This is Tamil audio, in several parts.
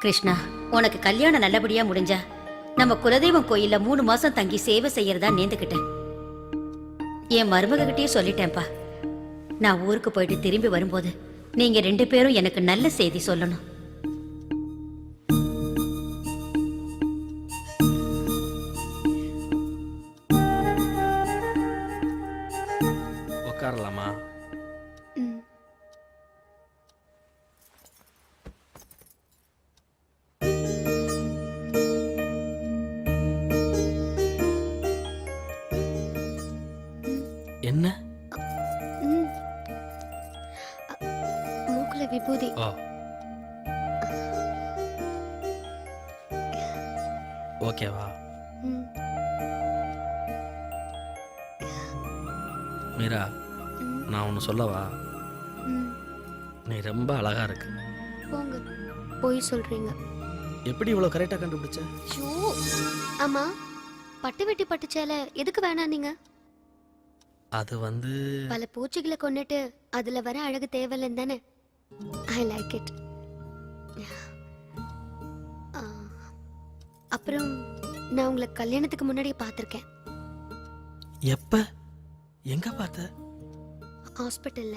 கிருஷ்ணா, உனக்கு கல்யாணம் நல்லபடியா முடிஞ்சா நம்ம குலதெய்வம் கோயில்ல 3 மாசம் தங்கி சேவை செய்யறதா நேர்ந்துக்கிட்டேன். என் மருமக கிட்டயே சொல்லிட்டேன்ப்பா. நான் ஊருக்கு போயிட்டு திரும்பி வரும்போது நீங்க 2 பேரும் எனக்கு நல்ல செய்தி சொல்லணும். உட்காரலாமா? என்ன? மூக்குல விபூதி. ஓகேவா? மீரா, நான் ஒன்று சொல்லவா? நீ ரொம்ப அழகா இருக்கு. போங்க, போய் சொல்றீங்க. எப்படி இவ்வளோ கரெக்டாக கண்டுபிடிச்ச? ஷூ. ஆமா, பட்டு வெட்டி பட்டு சேலை எதுக்கு வேணாம் நீங்க? அது வந்து பல பூச்சிகளை கொன்னுட்டு அதுல வர அழகு தேவையில்லைன்னு தானே? I like it. அப்புறம் நான் உங்களை கல்யாணத்துக்கு முன்னாடியே பார்த்துருக்கேன். எப்ப? எங்க பார்த்த? ஹாஸ்பிட்டல்ல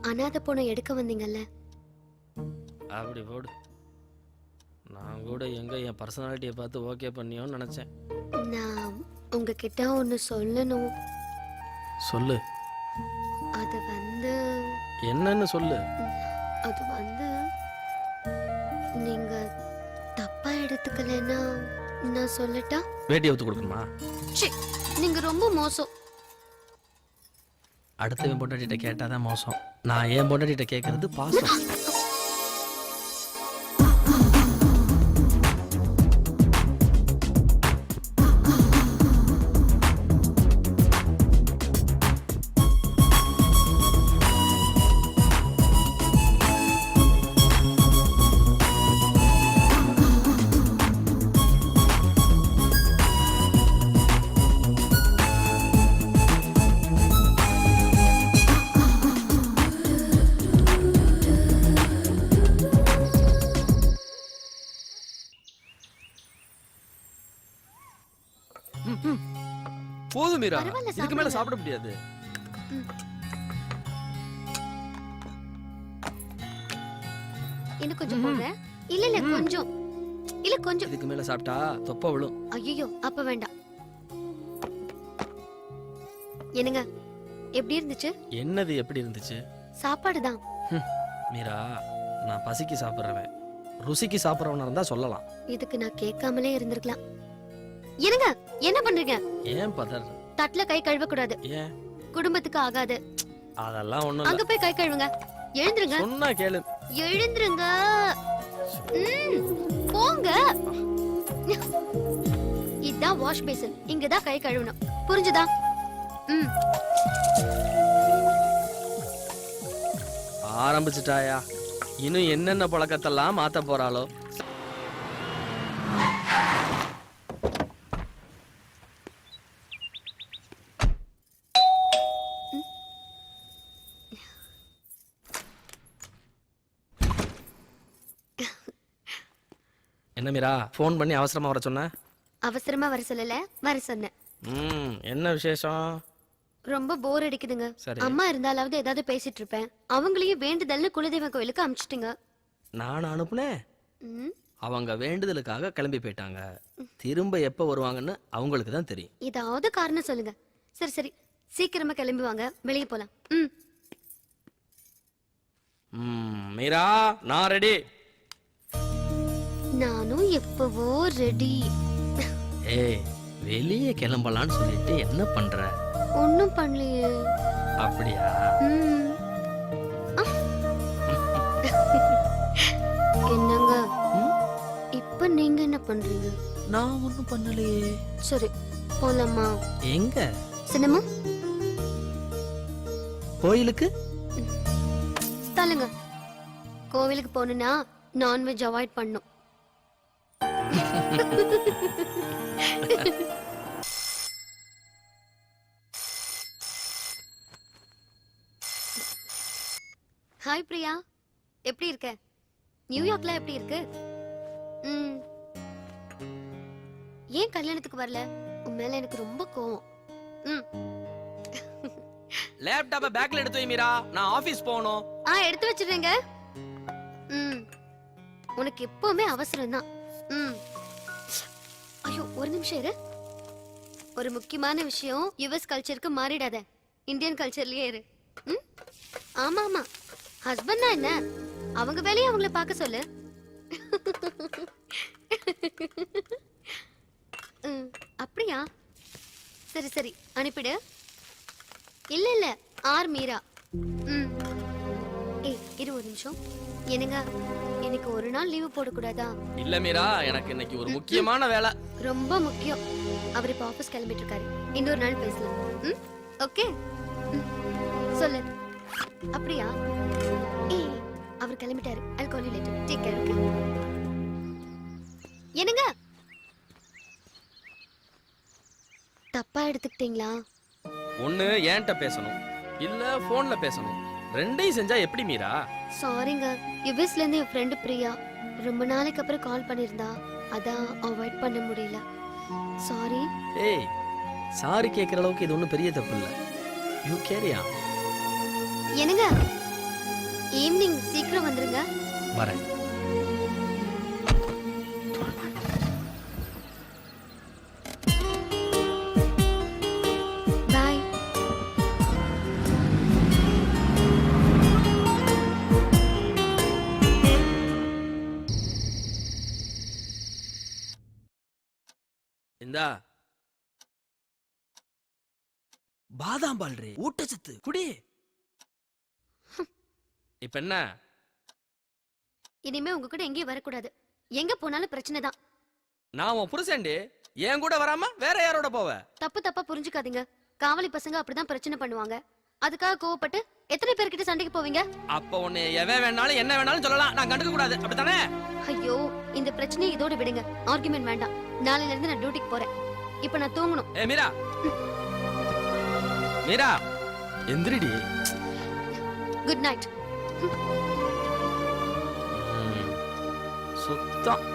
அனாதை பொண்ணை எடுக்க வந்தீங்கல்ல. அப்படி போடு. நான் கூட எங்க என் பர்சனாலிட்டியை பார்த்து ஓகே பண்ணியோன்னு நினைச்சேன். நான் உங்ககிட்ட ஒன்று சொல்லணும். சொல்லு. அது வந்து என்னன்னு சொல்லு. அது வந்து நீங்க தப்பா எடுத்துக்கலன்னா நான் சொல்லட்டா? வேட்டி எடுத்து கொடுக்கணுமா? நீங்க ரொம்ப மோசம். அடுத்தவன் பொண்டாட்டிட்ட கேட்டாதான் மோசம். நான் என் பொண்டாட்டிட்ட கேட்கறது பாசம். போதும் மீரா, இதுக்கு மேல சாப்பிட முடியாது. இன்னும் கொஞ்சம் போங்க. இல்ல இல்ல கொஞ்சம். இல்ல கொஞ்சம். இதுக்கு மேல சாப்பிட்டா தொப்ப விழும். ஐயோ, அப்ப வேண்டாம். என்னங்க, எப்படி இருந்துச்சு? என்னது எப்படி இருந்துச்சு? சாப்பாடு தான். மீரா, நான் பசிக்கு சாப்பிடுறவன். ருசிக்கு சாப்பிடுறவனா இருந்தா சொல்லலாம். இதுக்கு நான் கேட்காமலே இருந்திருக்கலாம். என்னங்க, என்ன பண்றீங்க? ஏன் பதற? தட்டுல கை கழுவ கூடாது. ஏன்? குடும்பத்துக்கு ஆகாது. அதெல்லாம் ஒண்ணும் இல்ல. அங்க போய் கை கழுவுங்க. எழுந்திருங்க. சொன்னா கேளு. எழுந்திருங்க. போங்க. இதான் வாஷ் பேசின். இங்க தான் கை கழுவணும். புரிஞ்சுதா? ஆரம்பிச்சிட்டாயா? இன்னும் என்னென்ன பழக்கத்தெல்லாம் மாத்த போறாளோ? என்ன மீரா, ஃபோன் பண்ணி அவசரமா வர சொன்ன? அவசரமா வர சொல்லல, வர சொன்னேன். என்ன விசேஷம்? ரொம்ப போர் அடிக்குதுங்க. அம்மா இருந்தாலாவது ஏதாவது பேசிட்டு இருப்பேன். அவங்களையும் வேண்டுதல்னு குலதெய்வ கோயிலுக்கு அனுப்பிச்சிட்டீங்க. நான் அனுப்புனேன். அவங்க வேண்டுதலுக்காக கிளம்பி போயிட்டாங்க. திரும்ப எப்ப வருவாங்கன்னு அவங்களுக்கு தான் தெரியும். ஏதாவது காரணம் சொல்லுங்க. சரி சரி, சீக்கிரமா கிளம்பி வாங்க, வெளியே போலாம். மீரா, நான் ரெடி. நானும் எப்பவோ ரெடி. ஏய், வெளியே கிளம்பலான்னு சொல்லிட்டு என்ன பண்ற? ஒண்ணும் பண்ணலையே. அப்படியா? என்னங்க, இப்ப நீங்க என்ன பண்றீங்க? நான் ஒண்ணும் பண்ணலையே. சரி, போலாமா? எங்க? சினிமா? கோயிலுக்கு? தள்ளுங்க. கோவிலுக்கு போனா நான்வெஜ் அவாய்ட் பண்ணும். ஹாய் பிரியா, எப்படி இருக்க? நியூயார்க்ல எப்படி இருக்கு? ம். ஏன் கல்யாணத்துக்கு வரல? உன் மேல எனக்கு ரொம்ப கோவம். ம். லேப்டாப்ப பேக்ல எடுத்து வை மீரா, நான் ஆபீஸ் போகணும். எடுத்து வச்சிடுறேங்க. ம். உனக்கு எப்பவுமே அவசரம் தான். ம். ஐயோ, ஒரு நிமிஷம் இரு. ஒரு முக்கியமான விஷயம், யுஎஸ் கல்ச்சருக்கு மாறிடாத. இந்தியன் கல்ச்சர்லயே இரு. ம்? ஆமா ஆமா, ஹஸ்பண்ட்னா என்ன, அவங்க வேலையை அவங்கள பார்க்க சொல்லு. அப்படியா? சரி சரி, அனுப்பிடு. இல்ல இல்ல, ஆர் மீரா. ம். ஏய், இரு ஒரு நிமிஷம். என்னங்க, எனக்கு ஒரு நாள் லீவு போடக்கூடாதா? இல்ல மீரா, எனக்கு இன்னைக்கு ஒரு முக்கியமான வேலை. ரொம்ப முக்கியம். அவர் இப்ப ஆபீஸ் கிளம்பிட்டு இருக்காரு. இன்னொரு நாள் பேசலாம். ம்? ஓகே. ம். சொல்லு. அப்படியா? ஏய், அவர் கிளம்பிட்டாரு. I'll call you later. Take care, okay? என்னங்க, தப்பா எடுத்துக்கிட்டீங்களா? ஒண்ணு ஏன்ட்ட பேசணும், இல்ல போன்ல பேசணும். ரெண்டையும் செஞ்சா எப்படி மீரா? சாரிங்க, யுஎஸ்ல இருந்து என் ஃப்ரெண்ட் பிரியா ரொம்ப நாளைக்கு அப்புறம் கால் பண்ணிருந்தா, அதான் அவாய்ட் பண்ண முடியல. சாரி. ஏய், சாரி கேக்குற அளவுக்கு இது ஒண்ணும் பெரிய தப்பு இல்ல. யூ கேரியா? என்னங்க, ஈவினிங் சீக்கிரம் வந்துருங்க. வரேன். பாய். இந்தா பாதாம் பால் ரே, ஊட்டச்சத்து குடி. இப்ப என்ன? இனிமே உங்க கூட எங்கேயும் வரக்கூடாது. எங்க போனாலும் பிரச்சனை தான். நான் உன் புருஷன்டி, என் கூட வராம வேற யாரோட போவ? தப்பு தப்பா புரிஞ்சுக்காதீங்க. காவலி பசங்க அப்படிதான் பிரச்சனை பண்ணுவாங்க. அதுக்காக கோவப்பட்டு எத்தனை பேர்கிட்ட சண்டைக்கு போவீங்க? அப்ப உன்னை எவன் வேணாலும் என்ன வேணாலும் சொல்லலாம், நான் கண்டுக்க கூடாது, அப்படித்தானே? ஐயோ, இந்த பிரச்சனையை இதோட விடுங்க. ஆர்குமெண்ட் வேண்டாம். நாளையில இருந்து நான் டியூட்டிக்கு போறேன். இப்ப நான் தூங்கணும். ஏ மீரா, மீரா எந்திரிடி. Good night. சுத்தம்.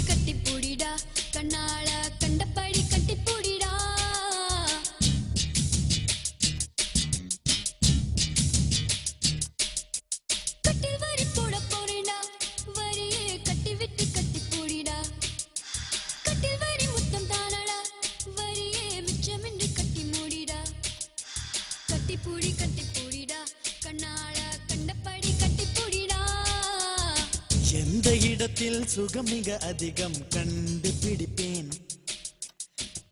கட்டிப்பூடிடா, கண்ணால கண்டபடி கட்டிப்பூடிடா. கட்டில் வரி போட போறேடா, வரியே கட்டி விட்டு கட்டிப்பூடிடா. கட்டில் வரி முத்தம் தானடா, வரியே மிச்சமின்றி கட்டி மூடிடா. கட்டிப்பூடிடா, கண்ணால கண்டபடி கட்டிப்பூடிடா. எந்த இடத்தில் சுகம் மிக அதிகம் கண்டுபிடிப்பேன்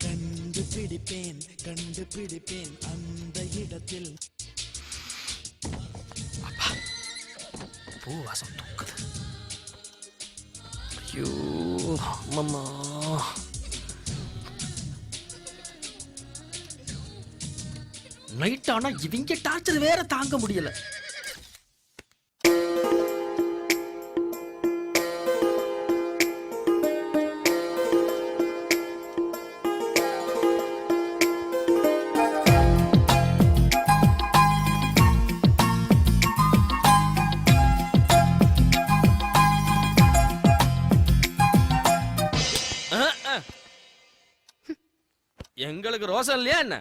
கண்டுபிடிப்பேன் கண்டுபிடிப்பேன் அந்த இடத்தில். பூ வாசம் தூக்குது. ஐயோ அம்மா, நைட் ஆனா இவங்க டார்ச்சர் வேற தாங்க முடியல. எங்களுக்கு ரோசம் இல்லையா என்ன?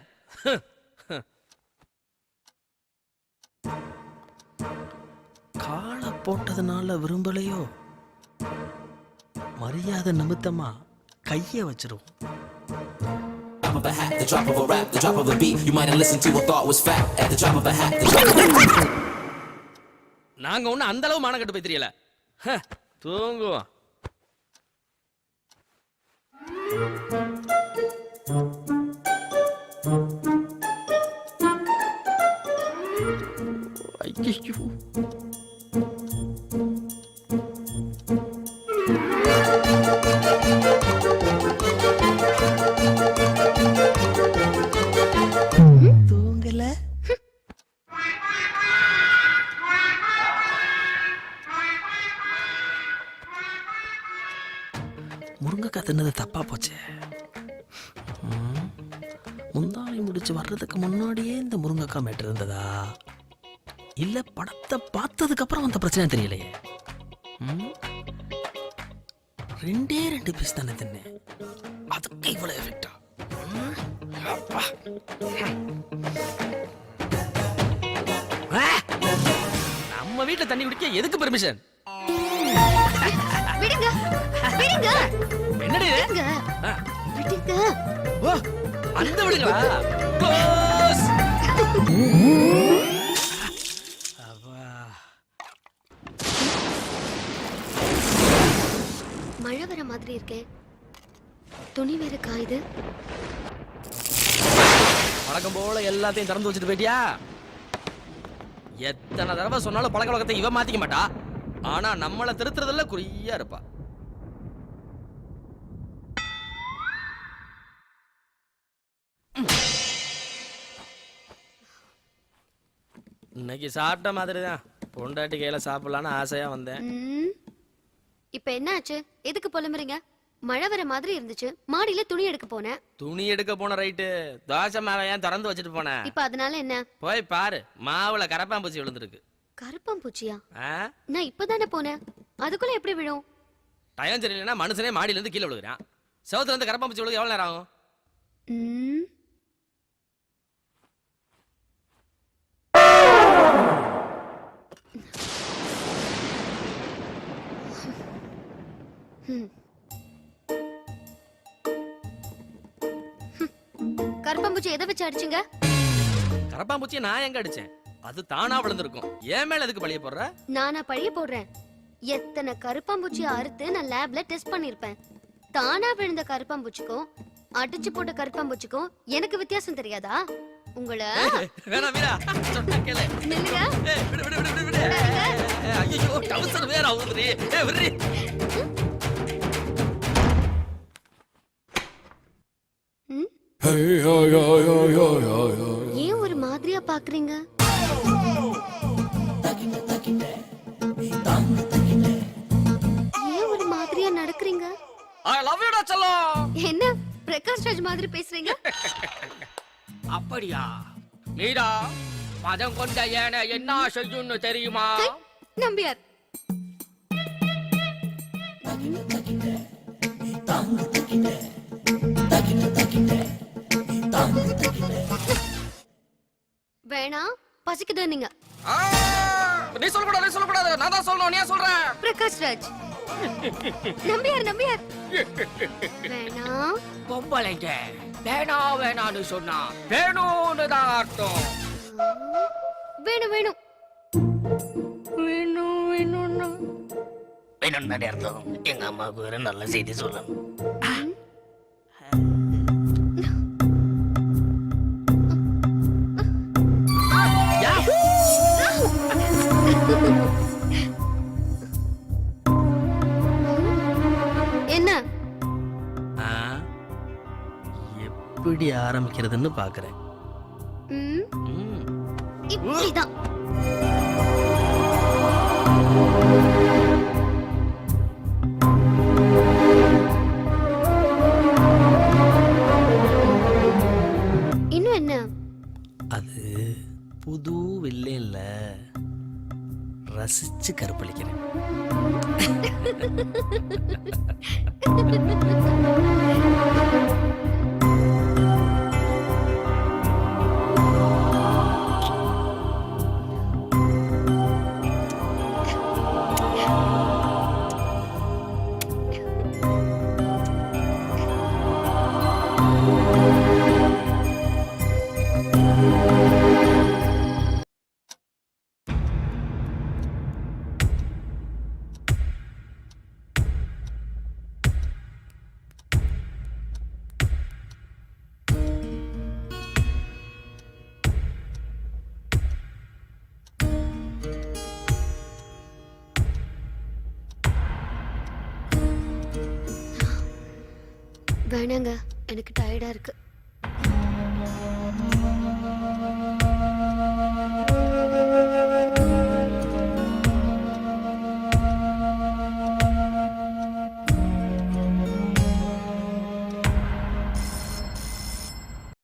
காலை போட்டதுனால விரும்பலையோ, மரியாதை நிமித்தமா கைய வச்சிருவோம். Of a hat, the drop of a rap, the drop of a beat. You might have listened to a thought was fact. At the drop of a hat, the drop of a beat. நாங்க ஒண்ணு அந்த அளவு மானம் கட்டு போய் தெரியல. தூங்குவோம். தூங்கல. முருங்கைக்காய் தின்னது தப்பா போச்சு. முந்தானை முடிச்சு வர்றதுக்கு முன்னாடியே இந்த முருங்கைக்காய் மேட்டு இருந்ததா இல்ல படத்தை பார்த்ததுக்கு அப்புறம் அந்த பிரச்சனை தெரியலையே. ரெண்டே 2 பீஸ் தானே தின்னேன், அதுக்கு இவ்வளவு எஃபெக்டா? நம்ம வீட்டுல தண்ணி குடிக்க எதுக்கு பெர்மிஷன்? விடுங்க விடுங்க என்னடி இது? விடுங்க விடுங்க. ஓ, அந்த விடுங்களா? க்ளோஸ். மழை வர மாதிரி இருக்கே, துணி வேற காயுது. வழக்கம் போல எல்லாத்தையும் திறந்து வச்சுட்டு போயிட்டியா? எத்தனை தடவை சொன்னாலும் பழக்க வழக்கத்தை இவ மாத்திக்க மாட்டா, ஆனா நம்மள திருத்துறதுல குறியா இருப்பா. இன்னைக்கு சாப்பிட்ட மாதிரி தான், பொண்டாட்டி கையில சாப்பிடலான்னு ஆசையா வந்தேன். இப்ப என்ன ஆச்சு? எதுக்கு புலம்புறீங்க? மழை வர மாதிரி இருந்துச்சு, மாடியில துணி எடுக்க போனேன். துணி எடுக்க போன ரைட்டு, தோசை மாவை ஏன் திறந்து வச்சுட்டு போனேன்? இப்ப அதனால என்ன? போய் பாரு, மாவுல கரப்பாம்பூச்சி விழுந்திருக்கு. கருப்பாம்பூச்சியா? ஆ? நான் இப்பதானே போனேன், அதுக்குள்ள எப்படி விழும்? டயம் சரியில்லைன்னா மனுஷனே மாடியில இருந்து கீழே விழுகிறான். செவத்துல இருந்து கரப்பாம்பூச்சி விழுக எவ்வளவு நேரம் ஆகும்? ம். கருப்பாம்பூச்சி எதை வச்சு அடிச்சுங்க? கரப்பாம்பூச்சியை நான் எங்க அடிச்சேன்? அது தானா விழுந்திருக்கும். ஏன் மேல எதுக்கு பழிய போடுற? நானா பழிய போடுறேன்? எத்தனை கருப்பாம்பூச்சியை அறுத்து நான் லேப்ல டெஸ்ட் பண்ணிருப்பேன். தானா விழுந்த கருப்பாம்பூச்சிக்கும் அடிச்சு போட்ட கருப்பாம்பூச்சிக்கும் எனக்கு வித்தியாசம் தெரியாதா? உங்களை வேணா வீரா, சொன்னா கேளு. நில்லுங்க. ஏய், விடு விடு விடு விடு விடு. ஐயோ, டவுசர் வேற ஆகுதுடி. ஏய், விடுடி. ம்? ஏன் ஒரு மாதிரியா பாக்குறீங்க? ஏன் ஒரு மாதிரியா நடக்கிறீங்க? I love you டா செல்லம். என்ன பிரகாஷ் ராஜ் மாதிரி பேசுறீங்க? அப்படியா? மீரா, மதம் கொண்ட ஏன என்ன செய்யும்னு தெரியுமா? ஹை, நம்பியார். வேணா, பசிக்குது நீங்க. நீ சொல்லக்கூடாது, நீ சொல்லக்கூடாது. நான் தான் சொல்லணும், நீ ஏன் சொல்ற? பிரகாஷ் ராஜ். நம்பியார் நம்பியார். வேணா. பொம்பளைங்க வேணா வேணான்னு சொன்னா வேணும்னு தான் அர்த்தம். வேணும் வேணும். வேணும் வேணும்னா வேணும் தானே அர்த்தம். எங்க அம்மாவுக்கு வேற நல்ல செய்தி சொல்லணும். என்ன? எப்படி ஆரம்பிக்கிறதுன்னு பாக்குறேன். இப்படிதான். இன்னும் என்ன? அது புது வில்லைன்ல ரசிச்சு கற்பழிக்கிறேன். வேணாங்க, எனக்கு டயர்டா இருக்கு.